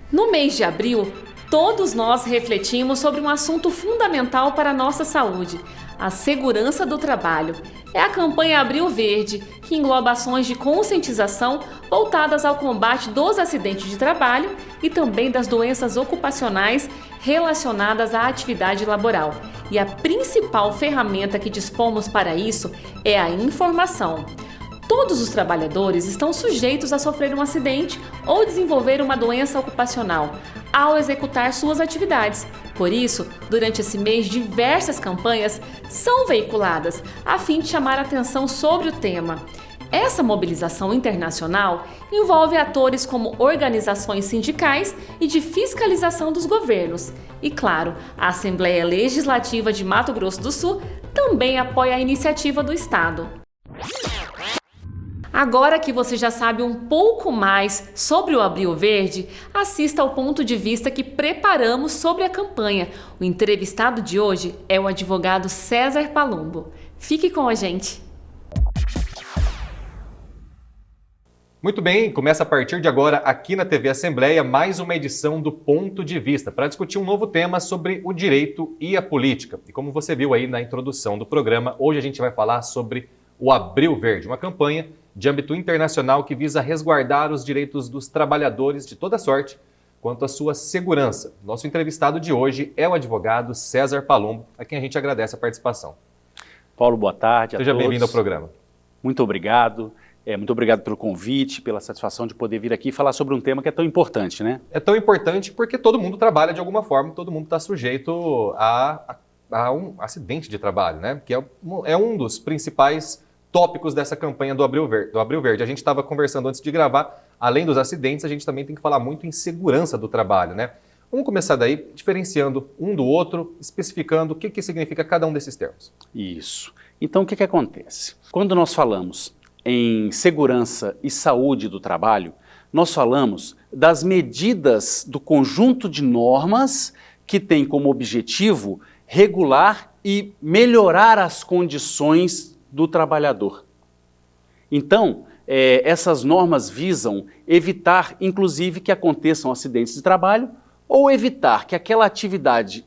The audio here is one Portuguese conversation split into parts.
No mês de abril, todos nós refletimos sobre um assunto fundamental para a nossa saúde, a segurança do trabalho. É a campanha Abril Verde, que engloba ações de conscientização voltadas ao combate dos acidentes de trabalho e também das doenças ocupacionais relacionadas à atividade laboral. E a principal ferramenta que dispomos para isso é a informação. Todos os trabalhadores estão sujeitos a sofrer um acidente ou desenvolver uma doença ocupacional ao executar suas atividades. Por isso, durante esse mês, diversas campanhas são veiculadas a fim de chamar a atenção sobre o tema. Essa mobilização internacional envolve atores como organizações sindicais e de fiscalização dos governos. E, claro, a Assembleia Legislativa de Mato Grosso do Sul também apoia a iniciativa do Estado. Agora que você já sabe um pouco mais sobre o Abril Verde, assista ao ponto de vista que preparamos sobre a campanha. O entrevistado de hoje é o advogado César Palumbo. Fique com a gente! Muito bem, começa a partir de agora aqui na TV Assembleia mais uma edição do Ponto de Vista para discutir um novo tema sobre o direito e a política. E como você viu aí na introdução do programa, hoje a gente vai falar sobre o Abril Verde, uma campanha de âmbito internacional que visa resguardar os direitos dos trabalhadores de toda sorte quanto à sua segurança. Nosso entrevistado de hoje é o advogado César Palumbo, a quem a gente agradece a participação. Paulo, boa tarde a todos. Seja bem-vindo ao programa. Muito obrigado. Muito obrigado pelo convite, pela satisfação de poder vir aqui e falar sobre um tema que é tão importante, né? É tão importante porque todo mundo trabalha de alguma forma, todo mundo está sujeito a um acidente de trabalho, né? Que é um dos principais tópicos dessa campanha do Abril Verde. A gente estava conversando antes de gravar, além dos acidentes, a gente também tem que falar muito em segurança do trabalho, né? Vamos começar daí, diferenciando um do outro, especificando o que significa cada um desses termos. Isso. Então, o que acontece? Quando nós falamos em segurança e saúde do trabalho, nós falamos das medidas do conjunto de normas que tem como objetivo regular e melhorar as condições do trabalhador. Então, essas normas visam evitar, inclusive, que aconteçam acidentes de trabalho ou evitar que aquela atividade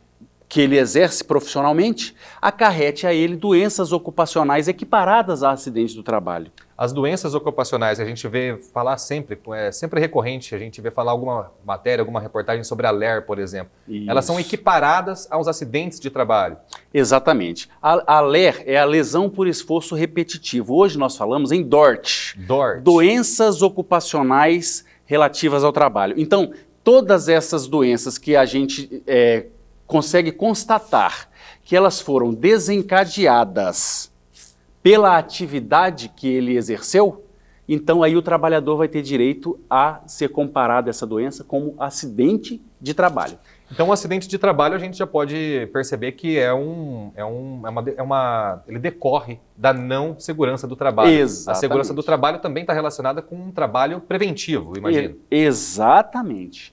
que ele exerce profissionalmente acarrete a ele doenças ocupacionais equiparadas a acidentes do trabalho. As doenças ocupacionais, a gente vê falar sempre, é sempre recorrente, a gente vê falar alguma matéria, alguma reportagem sobre a LER, por exemplo. Isso. Elas são equiparadas aos acidentes de trabalho. Exatamente. A LER é a lesão por esforço repetitivo. Hoje nós falamos em DORT. Doenças ocupacionais relativas ao trabalho. Então, todas essas doenças que a gente consegue constatar que elas foram desencadeadas pela atividade que ele exerceu, então aí o trabalhador vai ter direito a ser comparado a essa doença como acidente de trabalho. Então o acidente de trabalho a gente já pode perceber que ele decorre da não segurança do trabalho. Exatamente. A segurança do trabalho também está relacionada com um trabalho preventivo, imagino. Exatamente.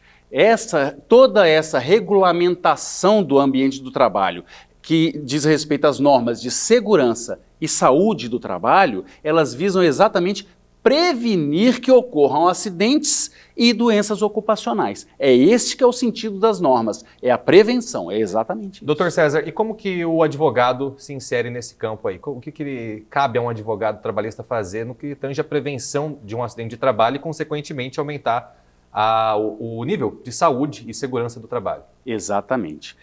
Toda essa regulamentação do ambiente do trabalho, que diz respeito às normas de segurança e saúde do trabalho, elas visam exatamente prevenir que ocorram acidentes e doenças ocupacionais. É este que é o sentido das normas, é a prevenção, é exatamente isso. Doutor César, e como que o advogado se insere nesse campo aí? O que cabe a um advogado trabalhista fazer no que tange a prevenção de um acidente de trabalho e, consequentemente, aumentar o nível de saúde e segurança do trabalho? Exatamente.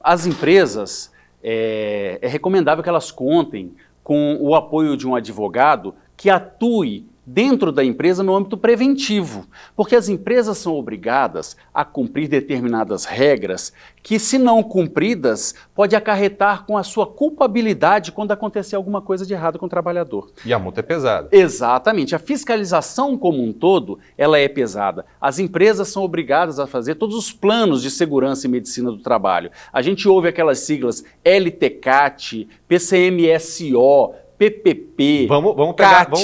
As empresas, é recomendável que elas contem com o apoio de um advogado que atue dentro da empresa no âmbito preventivo, porque as empresas são obrigadas a cumprir determinadas regras que, se não cumpridas, pode acarretar com a sua culpabilidade quando acontecer alguma coisa de errado com o trabalhador. E a multa é pesada. Exatamente. A fiscalização como um todo, ela é pesada. As empresas são obrigadas a fazer todos os planos de segurança e medicina do trabalho. A gente ouve aquelas siglas LTCAT, PCMSO, PPP, vamos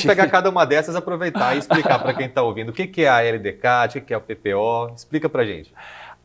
pegar cada uma dessas, aproveitar e explicar para quem está ouvindo. O que é a LDCAT, o que é o PPO? Explica para a gente.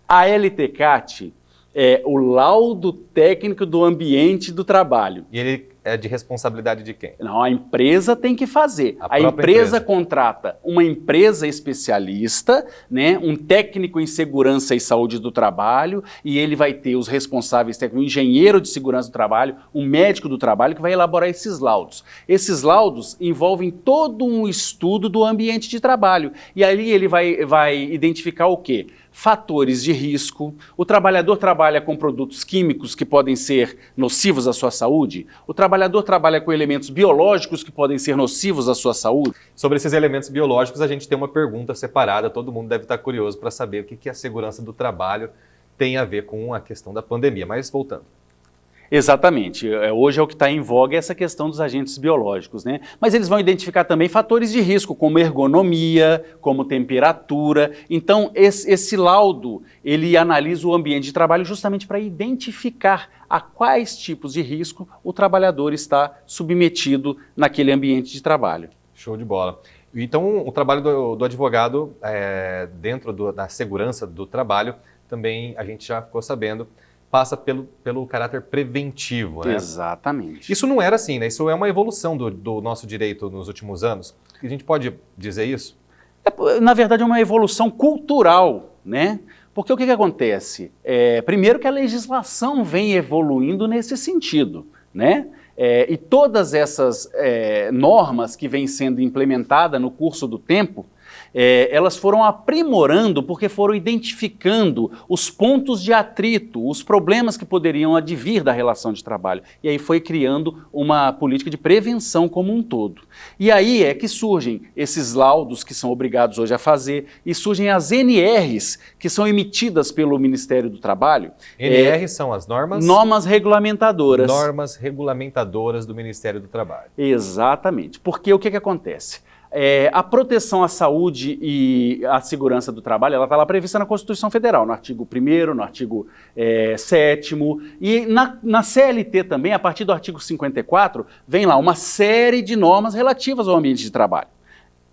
A LTCAT é o laudo técnico do ambiente do trabalho. E ele é de responsabilidade de quem? Não, a empresa tem que fazer. A própria empresa contrata uma empresa especialista, né, um técnico em segurança e saúde do trabalho, e ele vai ter os responsáveis técnicos, um engenheiro de segurança do trabalho, um médico do trabalho, que vai elaborar esses laudos. Esses laudos envolvem todo um estudo do ambiente de trabalho. E ali ele vai identificar o quê? Fatores de risco. O trabalhador trabalha com produtos químicos que podem ser nocivos à sua saúde. O trabalhador trabalha com elementos biológicos que podem ser nocivos à sua saúde. Sobre esses elementos biológicos, a gente tem uma pergunta separada. Todo mundo deve estar curioso para saber o que a segurança do trabalho tem a ver com a questão da pandemia. Mas voltando. Exatamente. Hoje é o que está em voga essa questão dos agentes biológicos, né? Mas eles vão identificar também fatores de risco, como ergonomia, como temperatura. Então, esse laudo, ele analisa o ambiente de trabalho justamente para identificar a quais tipos de risco o trabalhador está submetido naquele ambiente de trabalho. Show de bola. Então, o trabalho do advogado dentro da segurança do trabalho, também a gente já ficou sabendo, passa pelo caráter preventivo, né? Exatamente. Isso não era assim, né? Isso é uma evolução do nosso direito nos últimos anos. A gente pode dizer isso? Na verdade, é uma evolução cultural, né? Porque o que acontece? Primeiro que a legislação vem evoluindo nesse sentido, né? E todas essas normas que vêm sendo implementadas no curso do tempo, elas foram aprimorando porque foram identificando os pontos de atrito, os problemas que poderiam advir da relação de trabalho. E aí foi criando uma política de prevenção como um todo. E aí é que surgem esses laudos que são obrigados hoje a fazer, e surgem as NRs, que são emitidas pelo Ministério do Trabalho. NR são as normas? Normas regulamentadoras. Normas regulamentadoras do Ministério do Trabalho. Exatamente. Porque o que acontece? A proteção à saúde e à segurança do trabalho, ela está lá prevista na Constituição Federal, no artigo 1º, no artigo 7º, e na CLT também, a partir do artigo 54, vem lá uma série de normas relativas ao ambiente de trabalho.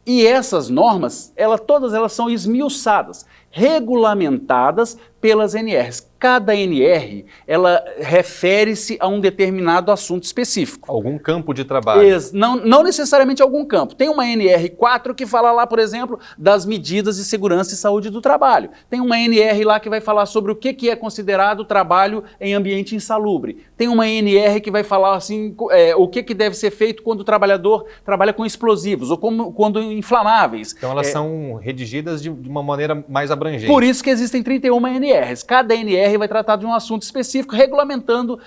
E essas normas, todas elas são esmiuçadas, regulamentadas pelas NRs. Cada NR, ela refere-se a um determinado assunto específico. Algum campo de trabalho. Não necessariamente algum campo. Tem uma NR4 que fala lá, por exemplo, das medidas de segurança e saúde do trabalho. Tem uma NR lá que vai falar sobre o que é considerado trabalho em ambiente insalubre. Tem uma NR que vai falar assim, o que deve ser feito quando o trabalhador trabalha com explosivos ou quando inflamáveis. Então elas são redigidas de uma maneira mais abrangente. Por isso que existem 31 NRs. Cada NR vai tratar de um assunto específico, regulamentando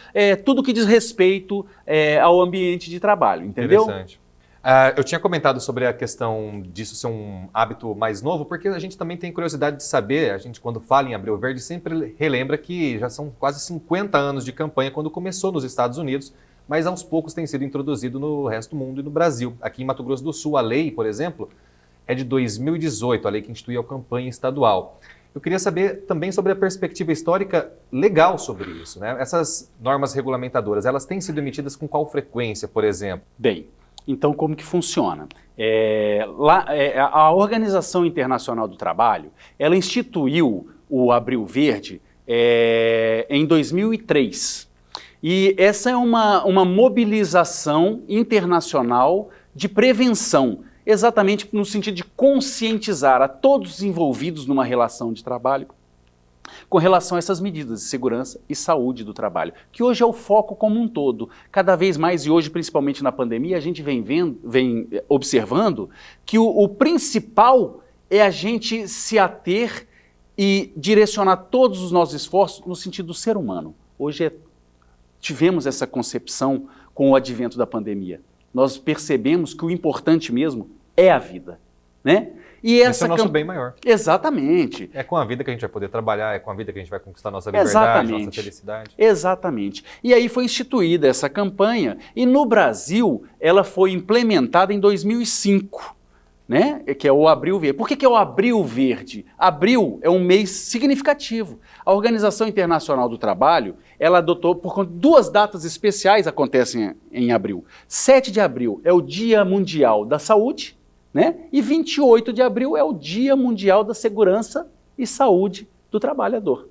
tudo que diz respeito ao ambiente de trabalho, entendeu? Interessante. Eu tinha comentado sobre a questão disso ser um hábito mais novo, porque a gente também tem curiosidade de saber, a gente quando fala em Abril Verde sempre relembra que já são quase 50 anos de campanha quando começou nos Estados Unidos, mas aos poucos tem sido introduzido no resto do mundo e no Brasil. Aqui em Mato Grosso do Sul, a lei, por exemplo, é de 2018, a lei que instituiu a campanha estadual. Eu queria saber também sobre a perspectiva histórica legal sobre isso, né? Essas normas regulamentadoras, elas têm sido emitidas com qual frequência, por exemplo? Bem, então como que funciona? A Organização Internacional do Trabalho, ela instituiu o Abril Verde em 2003. E essa é uma mobilização internacional de prevenção, exatamente no sentido de conscientizar a todos os envolvidos numa relação de trabalho com relação a essas medidas de segurança e saúde do trabalho, que hoje é o foco como um todo. Cada vez mais, e hoje principalmente na pandemia, a gente vem observando que o principal é a gente se ater e direcionar todos os nossos esforços no sentido do ser humano. Hoje tivemos essa concepção com o advento da pandemia. Nós percebemos que o importante mesmo é a vida, né? E esse é o nosso bem maior. Exatamente. É com a vida que a gente vai poder trabalhar, é com a vida que a gente vai conquistar nossa liberdade, nossa felicidade. Exatamente. E aí foi instituída essa campanha e no Brasil ela foi implementada em 2005, né? Que é o Abril Verde. Por que é o Abril Verde? Abril é um mês significativo. A Organização Internacional do Trabalho, ela adotou, por conta, 2 datas especiais acontecem em abril. 7 de abril é o Dia Mundial da Saúde, né? E 28 de abril é o Dia Mundial da Segurança e Saúde do Trabalhador.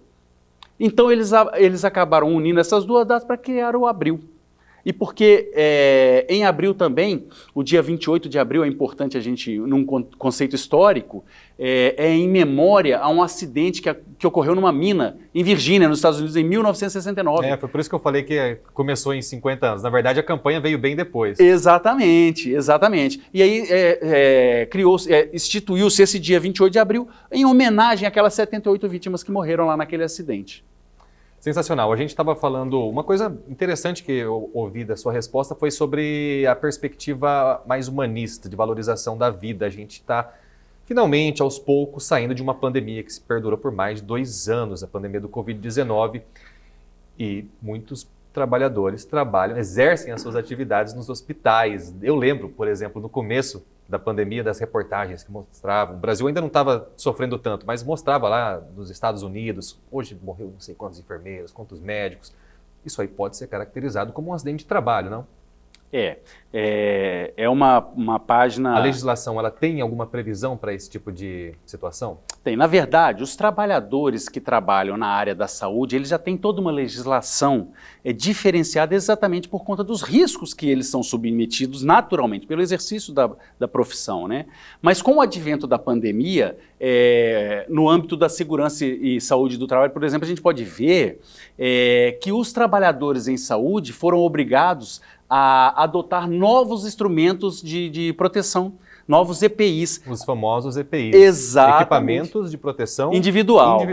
Então eles acabaram unindo essas 2 datas para criar o Abril. E porque em abril também, o dia 28 de abril é importante a gente, num conceito histórico, em memória a um acidente que ocorreu numa mina em Virgínia, nos Estados Unidos, em 1969. Foi por isso que eu falei que começou em 50 anos. Na verdade, a campanha veio bem depois. Exatamente. E aí instituiu-se esse dia 28 de abril em homenagem àquelas 78 vítimas que morreram lá naquele acidente. Sensacional. A gente estava falando, uma coisa interessante que eu ouvi da sua resposta foi sobre a perspectiva mais humanista, de valorização da vida. A gente está, finalmente, aos poucos, saindo de uma pandemia que se perdurou por mais de 2 anos, a pandemia do Covid-19, e muitos trabalhadores exercem as suas atividades nos hospitais. Eu lembro, por exemplo, no começo da pandemia, das reportagens que mostravam, o Brasil ainda não estava sofrendo tanto, mas mostrava lá nos Estados Unidos, hoje morreu não sei quantos enfermeiros, quantos médicos. Isso aí pode ser caracterizado como um acidente de trabalho, não? É uma página... A legislação, ela tem alguma previsão para esse tipo de situação? Tem. Na verdade, os trabalhadores que trabalham na área da saúde, eles já têm toda uma legislação diferenciada exatamente por conta dos riscos que eles são submetidos naturalmente, pelo exercício da profissão, né? Mas com o advento da pandemia, no âmbito da segurança e saúde do trabalho, por exemplo, a gente pode ver que os trabalhadores em saúde foram obrigados a adotar novos instrumentos de proteção, novos EPIs. Os famosos EPIs. Exatamente. Equipamentos de proteção individual.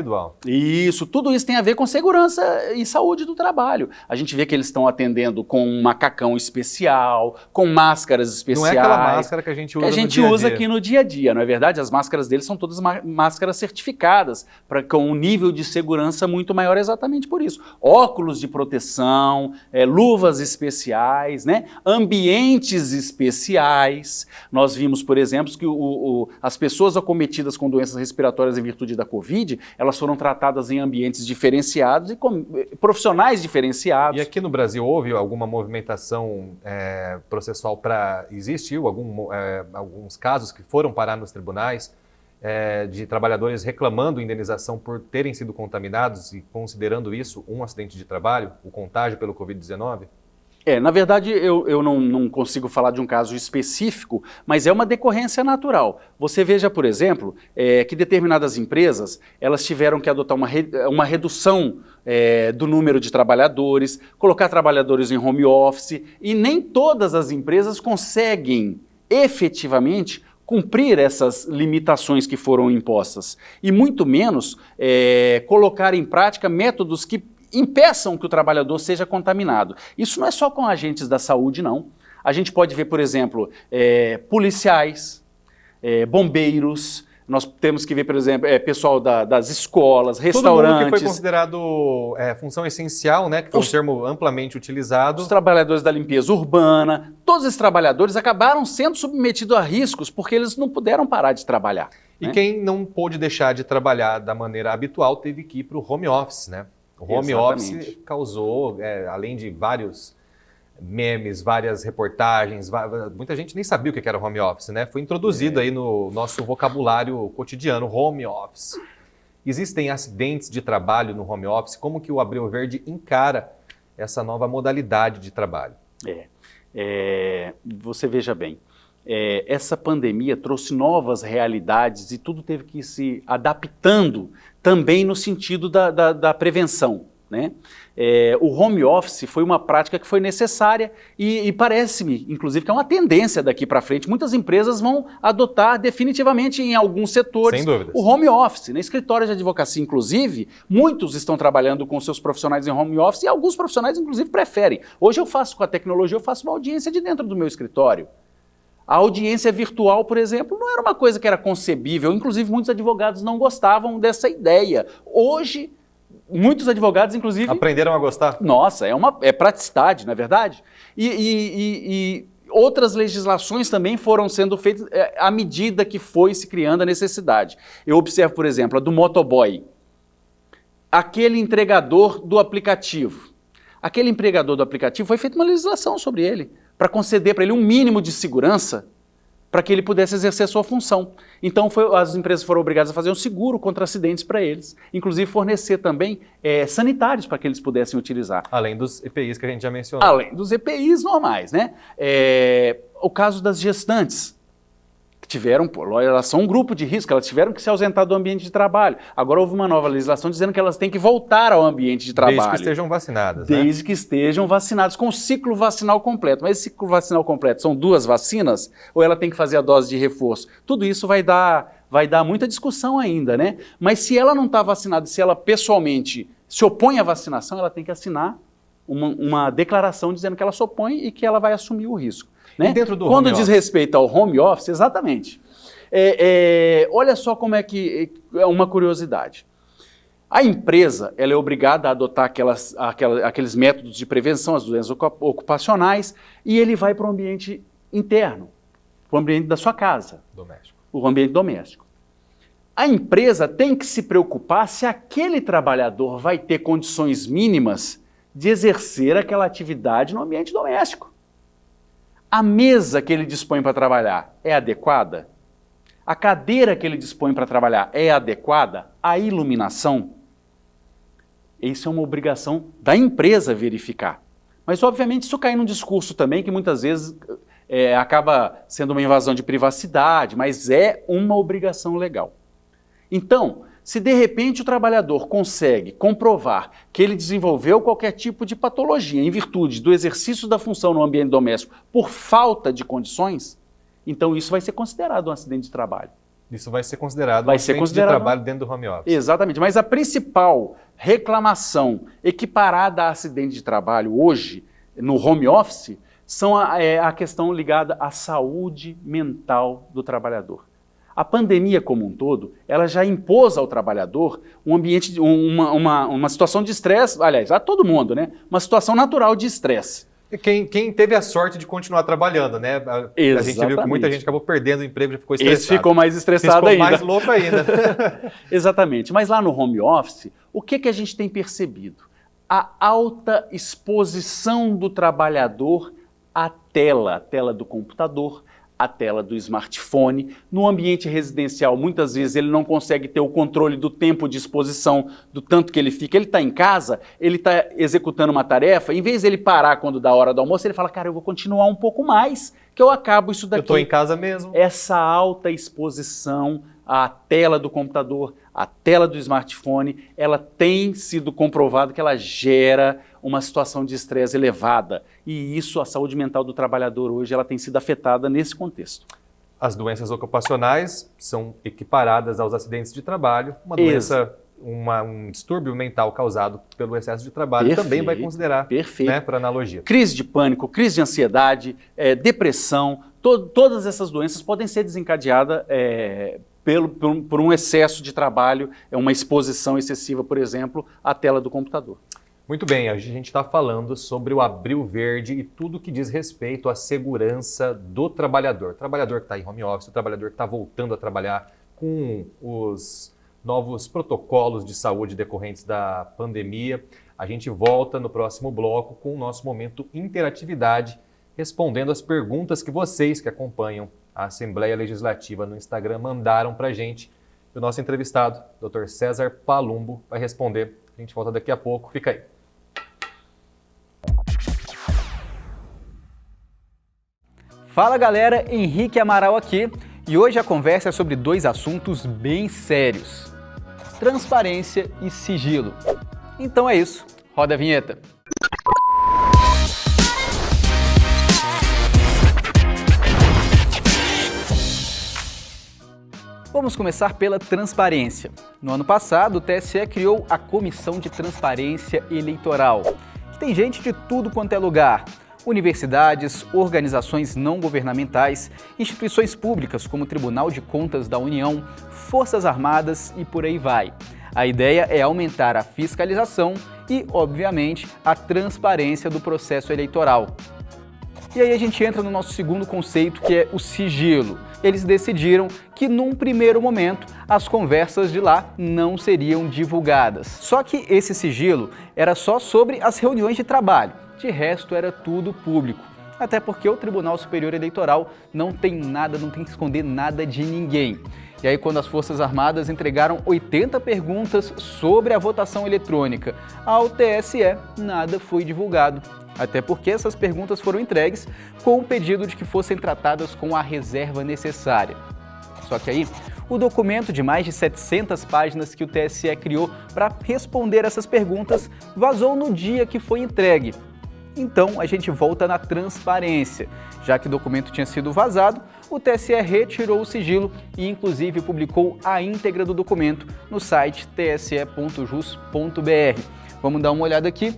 Isso, tudo isso tem a ver com segurança e saúde do trabalho. A gente vê que eles estão atendendo com um macacão especial, com máscaras especiais. Não é aquela máscara que a gente usa no dia a dia. Que a gente usa aqui no dia a dia, não é verdade? As máscaras deles são todas máscaras certificadas, com um nível de segurança muito maior exatamente por isso. Óculos de proteção, luvas especiais, né? Ambientes especiais. Nós vimos, por exemplo, que as pessoas acometidas com doenças respiratórias em virtude da Covid, elas foram tratadas em ambientes diferenciados e com profissionais diferenciados. E aqui no Brasil houve alguma movimentação processual existiu alguns casos que foram parar nos tribunais de trabalhadores reclamando indenização por terem sido contaminados e considerando isso um acidente de trabalho, o contágio pelo Covid-19? Na verdade, eu não consigo falar de um caso específico, mas é uma decorrência natural. Você veja, por exemplo, que determinadas empresas elas tiveram que adotar uma redução do número de trabalhadores, colocar trabalhadores em home office, e nem todas as empresas conseguem efetivamente cumprir essas limitações que foram impostas, e muito menos colocar em prática métodos que impeçam que o trabalhador seja contaminado. Isso não é só com agentes da saúde, não. A gente pode ver, por exemplo, policiais, bombeiros, nós temos que ver, por exemplo, pessoal das escolas, restaurantes. Todo mundo que foi considerado função essencial, né, que foi um termo amplamente utilizado. Os trabalhadores da limpeza urbana, todos esses trabalhadores acabaram sendo submetidos a riscos porque eles não puderam parar de trabalhar. E quem não pôde deixar de trabalhar da maneira habitual teve que ir para o home office, né? O home office causou, além de vários memes, várias reportagens, muita gente nem sabia o que era home office, né? Foi introduzido aí no nosso vocabulário cotidiano, home office. Existem acidentes de trabalho no home office? Como que o Abril Verde encara essa nova modalidade de trabalho? Você veja bem, essa pandemia trouxe novas realidades e tudo teve que ir se adaptando também no sentido da prevenção, né? O home office foi uma prática que foi necessária e parece-me, inclusive, que é uma tendência daqui para frente. Muitas empresas vão adotar definitivamente em alguns setores o home office. Na escritório de advocacia, inclusive, muitos estão trabalhando com seus profissionais em home office e alguns profissionais, inclusive, preferem. Hoje eu faço com a tecnologia, eu faço uma audiência de dentro do meu escritório. A audiência virtual, por exemplo, não era uma coisa que era concebível, inclusive muitos advogados não gostavam dessa ideia. Hoje, muitos advogados, inclusive... aprenderam a gostar? Nossa, é praticidade, não é verdade? E outras legislações também foram sendo feitas à medida que foi se criando a necessidade. Eu observo, por exemplo, a do motoboy, aquele entregador do aplicativo. Aquele empregador do aplicativo, foi feita uma legislação sobre ele, para conceder para ele um mínimo de segurança para que ele pudesse exercer a sua função. Então as empresas foram obrigadas a fazer um seguro contra acidentes para eles, inclusive fornecer também sanitários para que eles pudessem utilizar. Além dos EPIs que a gente já mencionou. Além dos EPIs normais, né? O caso das gestantes, que tiveram, elas são um grupo de risco, elas tiveram que se ausentar do ambiente de trabalho. Agora houve uma nova legislação dizendo que elas têm que voltar ao ambiente de trabalho. Desde que estejam vacinadas, Desde que estejam vacinadas, com o ciclo vacinal completo. Mas esse ciclo vacinal completo são 2 vacinas? Ou ela tem que fazer a dose de reforço? Tudo isso vai dar muita discussão ainda, né? Mas se ela não está vacinada, se ela pessoalmente se opõe à vacinação, ela tem que assinar uma declaração dizendo que ela se opõe e que ela vai assumir o risco. Né? E dentro do Quando diz respeito ao home office, exatamente. Olha só como é que é uma curiosidade. A empresa ela é obrigada a adotar aqueles métodos de prevenção às doenças ocupacionais e ele vai para o ambiente interno, para o ambiente da sua casa, o ambiente doméstico. A empresa tem que se preocupar se aquele trabalhador vai ter condições mínimas de exercer aquela atividade no ambiente doméstico. A mesa que ele dispõe para trabalhar é adequada? A cadeira que ele dispõe para trabalhar é adequada? A iluminação? Isso é uma obrigação da empresa verificar. Mas, obviamente, isso cai num discurso também que muitas vezes acaba sendo uma invasão de privacidade, mas é uma obrigação legal. Então, se de repente o trabalhador consegue comprovar que ele desenvolveu qualquer tipo de patologia em virtude do exercício da função no ambiente doméstico por falta de condições, então isso vai ser considerado um acidente de trabalho. Isso vai ser considerado um acidente de trabalho dentro do home office. Exatamente, mas a principal reclamação equiparada a acidente de trabalho hoje no home office são a questão ligada à saúde mental do trabalhador. A pandemia como um todo, ela já impôs ao trabalhador um ambiente, uma situação de estresse, aliás, a todo mundo, né? Uma situação natural de estresse. Quem teve a sorte de continuar trabalhando, né? A gente viu que muita gente acabou perdendo o emprego, já ficou estressado. Esse ficou mais estressado ainda. Ficou mais louco ainda. Exatamente. Mas lá no home office, o que a gente tem percebido? A alta exposição do trabalhador à tela, a tela do computador, a tela do smartphone. No ambiente residencial, muitas vezes ele não consegue ter o controle do tempo de exposição, do tanto que ele fica. Ele está em casa, ele está executando uma tarefa, em vez de ele parar quando dá a hora do almoço, ele fala, cara, eu vou continuar um pouco mais, que eu acabo isso daqui. Eu estou em casa mesmo. Essa alta exposição à tela do computador, à tela do smartphone, ela tem sido comprovado que ela gera uma situação de estresse elevada. E isso, a saúde mental do trabalhador hoje, ela tem sido afetada nesse contexto. As doenças ocupacionais são equiparadas aos acidentes de trabalho. Uma doença, um distúrbio mental causado pelo excesso de trabalho também vai considerar, né, por analogia. Crise de pânico, crise de ansiedade, depressão, todas essas doenças podem ser desencadeadas por um excesso de trabalho, uma exposição excessiva, por exemplo, à tela do computador. Muito bem, a gente está falando sobre o Abril Verde e tudo que diz respeito à segurança do trabalhador. O trabalhador que está em home office, o trabalhador que está voltando a trabalhar com os novos protocolos de saúde decorrentes da pandemia. A gente volta no próximo bloco com o nosso momento interatividade, respondendo as perguntas que vocês que acompanham a Assembleia Legislativa no Instagram mandaram para a gente. O nosso entrevistado, Dr. César Palumbo, vai responder. A gente volta daqui a pouco. Fica aí. Fala galera, Henrique Amaral aqui e hoje a conversa é sobre 2 assuntos bem sérios: transparência e sigilo. Então é isso, roda a vinheta. Vamos começar pela transparência. No ano passado, o TSE criou a Comissão de Transparência Eleitoral, que tem gente de tudo quanto é lugar: universidades, organizações não governamentais, instituições públicas como o Tribunal de Contas da União, Forças Armadas e por aí vai. A ideia é aumentar a fiscalização e, obviamente, a transparência do processo eleitoral. E aí a gente entra no nosso segundo conceito, que é o sigilo. Eles decidiram que, num primeiro momento, as conversas de lá não seriam divulgadas. Só que esse sigilo era só sobre as reuniões de trabalho. De resto, era tudo público. até porque o Tribunal Superior Eleitoral não tem que esconder nada de ninguém. E aí, quando as Forças Armadas entregaram 80 perguntas sobre a votação eletrônica ao TSE, nada foi divulgado. Até porque essas perguntas foram entregues com o pedido de que fossem tratadas com a reserva necessária. Só que aí, o documento de mais de 700 páginas que o TSE criou para responder essas perguntas vazou no dia que foi entregue. Então, a gente volta na transparência. Já que o documento tinha sido vazado, o TSE retirou o sigilo e, inclusive, publicou a íntegra do documento no site tse.jus.br. Vamos dar uma olhada aqui.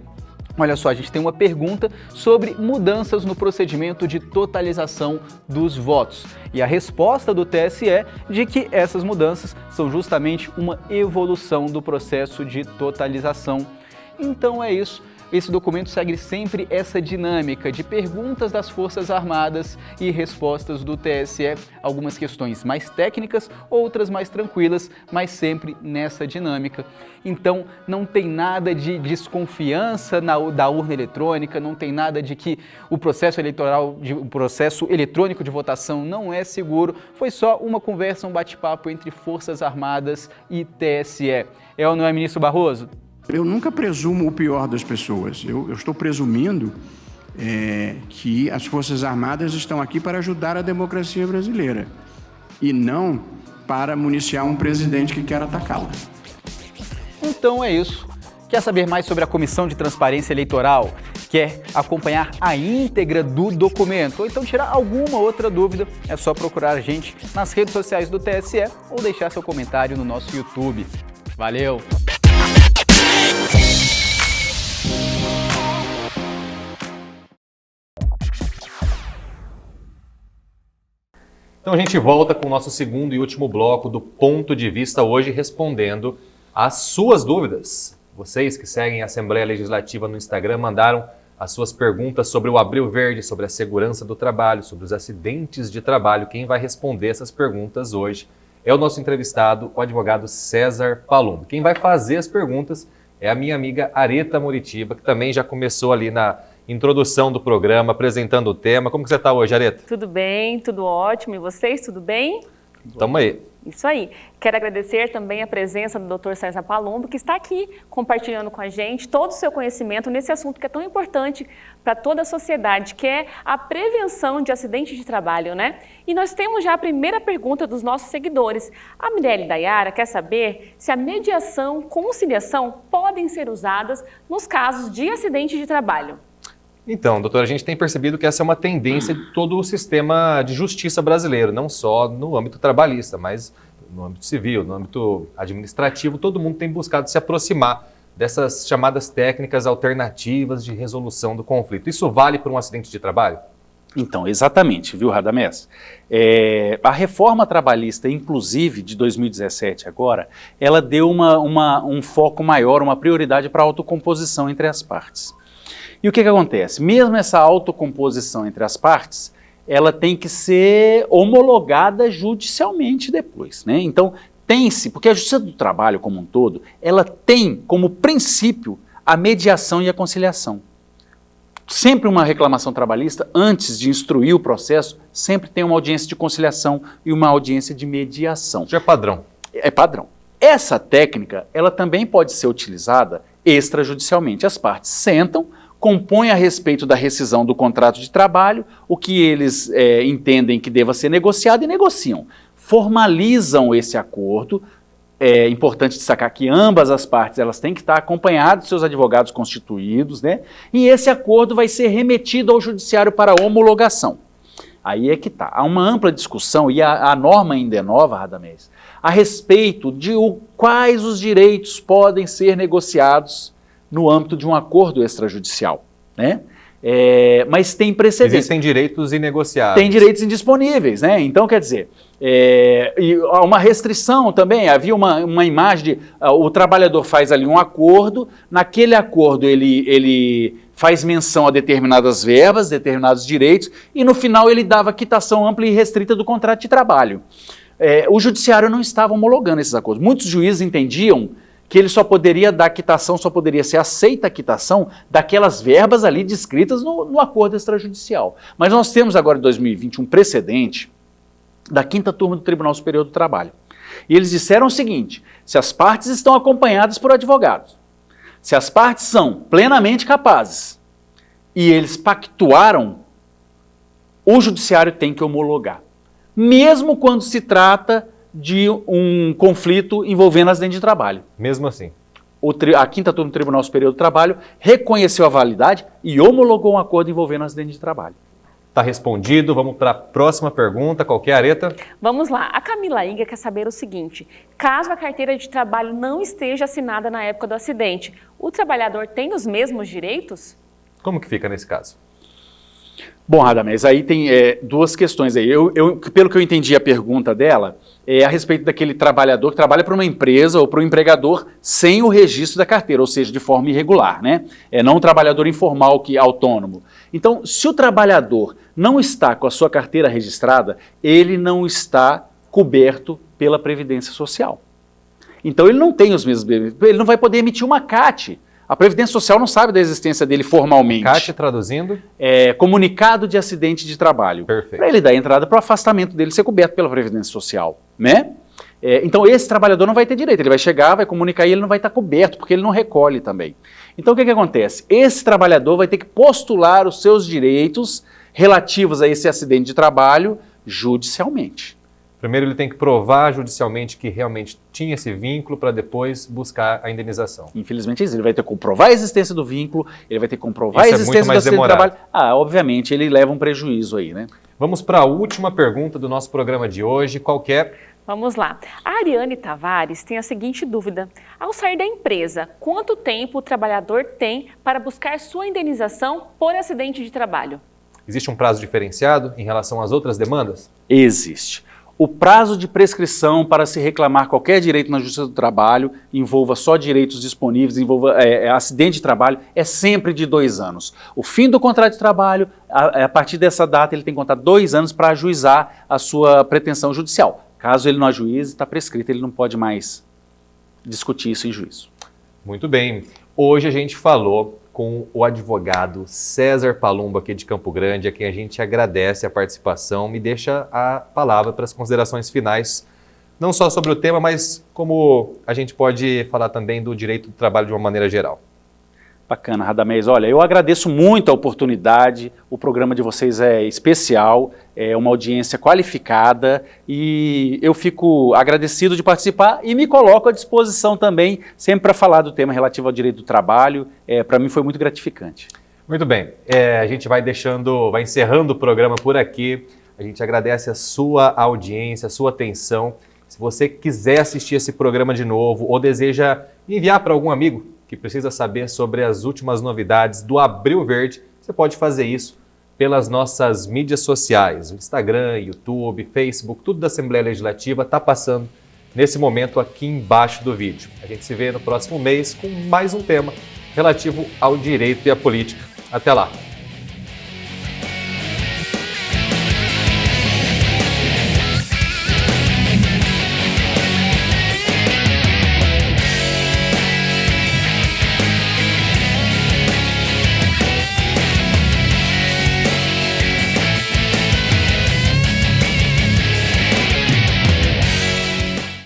Olha só, a gente tem uma pergunta sobre mudanças no procedimento de totalização dos votos. E a resposta do TSE é de que essas mudanças são justamente uma evolução do processo de totalização. Então é isso. Esse documento segue sempre essa dinâmica de perguntas das Forças Armadas e respostas do TSE, algumas questões mais técnicas, outras mais tranquilas, mas sempre nessa dinâmica. Então, não tem nada de desconfiança da urna eletrônica, não tem nada de que o processo eletrônico de votação não é seguro. Foi só uma conversa, um bate-papo entre Forças Armadas e TSE. É ou não é, ministro Barroso? Eu nunca presumo o pior das pessoas. Eu estou presumindo que as Forças Armadas estão aqui para ajudar a democracia brasileira e não para municiar um presidente que quer atacá-la. Então é isso. Quer saber mais sobre a Comissão de Transparência Eleitoral? Quer acompanhar a íntegra do documento? Ou então tirar alguma outra dúvida? É só procurar a gente nas redes sociais do TSE ou deixar seu comentário no nosso YouTube. Valeu! Então a gente volta com o nosso segundo e último bloco do Ponto de Vista, hoje respondendo às suas dúvidas. Vocês que seguem a Assembleia Legislativa no Instagram mandaram as suas perguntas sobre o Abril Verde, sobre a segurança do trabalho, sobre os acidentes de trabalho. Quem vai responder essas perguntas hoje é o nosso entrevistado, o advogado César Palumbo. Quem vai fazer as perguntas é a minha amiga Areta Moritiba, que também já começou ali na introdução do programa, apresentando o tema. Como que você está hoje, Areta? Tudo bem, tudo ótimo. E vocês, tudo bem? Tamo aí. Isso aí. Quero agradecer também a presença do Dr. César Palumbo, que está aqui compartilhando com a gente todo o seu conhecimento nesse assunto que é tão importante para toda a sociedade, que é a prevenção de acidentes de trabalho, né? E nós temos já a primeira pergunta dos nossos seguidores. A Mirelle Dayara quer saber se a mediação e conciliação podem ser usadas nos casos de acidentes de trabalho. Então, doutora, a gente tem percebido que essa é uma tendência de todo o sistema de justiça brasileiro, não só no âmbito trabalhista, mas no âmbito civil, no âmbito administrativo, todo mundo tem buscado se aproximar dessas chamadas técnicas alternativas de resolução do conflito. Isso vale para um acidente de trabalho? Então, exatamente, viu, Radamés? A reforma trabalhista, inclusive, de 2017 agora, ela deu um foco maior, uma prioridade para a autocomposição entre as partes. E o que acontece? Mesmo essa autocomposição entre as partes, ela tem que ser homologada judicialmente depois, né? Então, tem-se, porque a Justiça do Trabalho como um todo, ela tem como princípio a mediação e a conciliação. Sempre uma reclamação trabalhista, antes de instruir o processo, sempre tem uma audiência de conciliação e uma audiência de mediação. Isso é padrão. É padrão. Essa técnica, ela também pode ser utilizada extrajudicialmente. As partes sentam, compõem a respeito da rescisão do contrato de trabalho, o que eles entendem que deva ser negociado e negociam. Formalizam esse acordo. É importante destacar que ambas as partes elas têm que estar acompanhadas de seus advogados constituídos, né? E esse acordo vai ser remetido ao judiciário para homologação. Aí é que está. Há uma ampla discussão, e a norma ainda é nova, Radamés, a respeito de quais os direitos podem ser negociados no âmbito de um acordo extrajudicial, né? Mas tem precedentes. Existem direitos inegociáveis. Tem direitos indisponíveis, né? Então, quer dizer, e há uma restrição também, havia uma imagem de o trabalhador faz ali um acordo, naquele acordo ele faz menção a determinadas verbas, determinados direitos, e no final ele dava quitação ampla e restrita do contrato de trabalho. O judiciário não estava homologando esses acordos. Muitos juízes entendiam que ele só poderia dar quitação, só poderia ser aceita a quitação daquelas verbas ali descritas no acordo extrajudicial. Mas nós temos agora em 2020 um precedente da 5ª turma do Tribunal Superior do Trabalho. E eles disseram o seguinte: se as partes estão acompanhadas por advogados, se as partes são plenamente capazes e eles pactuaram, o judiciário tem que homologar, mesmo quando se trata de um conflito envolvendo acidente de trabalho. Mesmo assim. A 5ª turma do Tribunal Superior do Trabalho reconheceu a validade e homologou um acordo envolvendo acidente de trabalho. Está respondido. Vamos para a próxima pergunta. Qual que é, Areta? Vamos lá. A Camila Inga quer saber o seguinte: caso a carteira de trabalho não esteja assinada na época do acidente, o trabalhador tem os mesmos direitos? Como que fica nesse caso? Bom, Radamés, aí tem duas questões aí. Pelo que eu entendi a pergunta dela, é a respeito daquele trabalhador que trabalha para uma empresa ou para um empregador sem o registro da carteira, ou seja, de forma irregular, né? Não um trabalhador informal que autônomo. Então, se o trabalhador não está com a sua carteira registrada, ele não está coberto pela Previdência Social. Então, ele não tem os mesmos benefícios, ele não vai poder emitir uma CAT. A Previdência Social não sabe da existência dele formalmente. CAT, traduzindo? Comunicado de acidente de trabalho. Perfeito. Para ele dar entrada para o afastamento dele ser coberto pela Previdência Social, né? Então esse trabalhador não vai ter direito, ele vai chegar, vai comunicar e ele não vai estar coberto, porque ele não recolhe também. Então o que acontece? Esse trabalhador vai ter que postular os seus direitos relativos a esse acidente de trabalho judicialmente. Primeiro ele tem que provar judicialmente que realmente tinha esse vínculo para depois buscar a indenização. Infelizmente isso, ele vai ter que comprovar a existência do vínculo, ele vai ter que comprovar Isso a existência do acidente de demorado. trabalho. Obviamente ele leva um prejuízo aí, né? Vamos para a última pergunta do nosso programa de hoje. Qual que é? Vamos lá. A Ariane Tavares tem a seguinte dúvida: ao sair da empresa, quanto tempo o trabalhador tem para buscar sua indenização por acidente de trabalho? Existe um prazo diferenciado em relação às outras demandas? Existe. O prazo de prescrição para se reclamar qualquer direito na Justiça do Trabalho, envolva só direitos disponíveis, envolva acidente de trabalho, é sempre de 2 anos. O fim do contrato de trabalho, a partir dessa data, ele tem que contar 2 anos para ajuizar a sua pretensão judicial. Caso ele não ajuize, está prescrito, ele não pode mais discutir isso em juízo. Muito bem. Hoje a gente falou com o advogado César Palumbo, aqui de Campo Grande, a quem a gente agradece a participação. Me deixa a palavra para as considerações finais, não só sobre o tema, mas como a gente pode falar também do direito do trabalho de uma maneira geral. Bacana, Radamés. Olha, eu agradeço muito a oportunidade, o programa de vocês é especial, é uma audiência qualificada e eu fico agradecido de participar e me coloco à disposição também, sempre para falar do tema relativo ao direito do trabalho. Para mim foi muito gratificante. Muito bem, a gente vai encerrando o programa por aqui. A gente agradece a sua audiência, a sua atenção. Se você quiser assistir esse programa de novo ou deseja enviar para algum amigo que precisa saber sobre as últimas novidades do Abril Verde, você pode fazer isso pelas nossas mídias sociais, o Instagram, YouTube, Facebook, tudo da Assembleia Legislativa está passando nesse momento aqui embaixo do vídeo. A gente se vê no próximo mês com mais um tema relativo ao direito e à política. Até lá!